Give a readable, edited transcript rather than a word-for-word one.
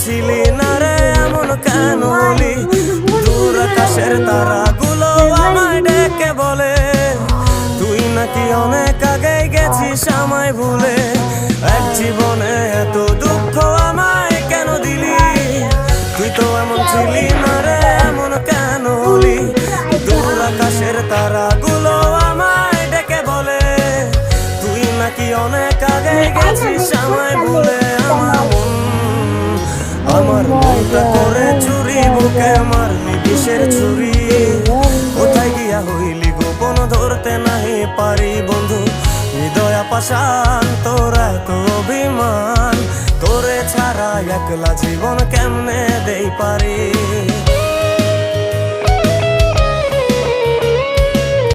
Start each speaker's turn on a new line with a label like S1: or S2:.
S1: ছিলি না রে এমন কেন হলি? দূর আকাশের তারাগুলো আমায় ডেকে বলে তুই নাকি অনেক আগে গেছিস আমায় ভুলে। এক জীবনে এত দুঃখ আমায় কেন দিলি? তুই তো এমন ছিলি না রে এমন কেন হলি? দূর আকাশের তারাগুলো আমায় ডেকে বলে তুই নাকি অনেক আগে গেছিস আমায় ভুলে। আমার মনটা করে চুরি বুকে মারলি বিষের ছুরি। কোথায় গিয়া হইলি গোপন ধরতে নাহি পারি বন্ধু। হৃদয় পাষাণ তোর এত অভিমান, তোরে ছাড়া একলা জীবন কেমনে দেই পারি।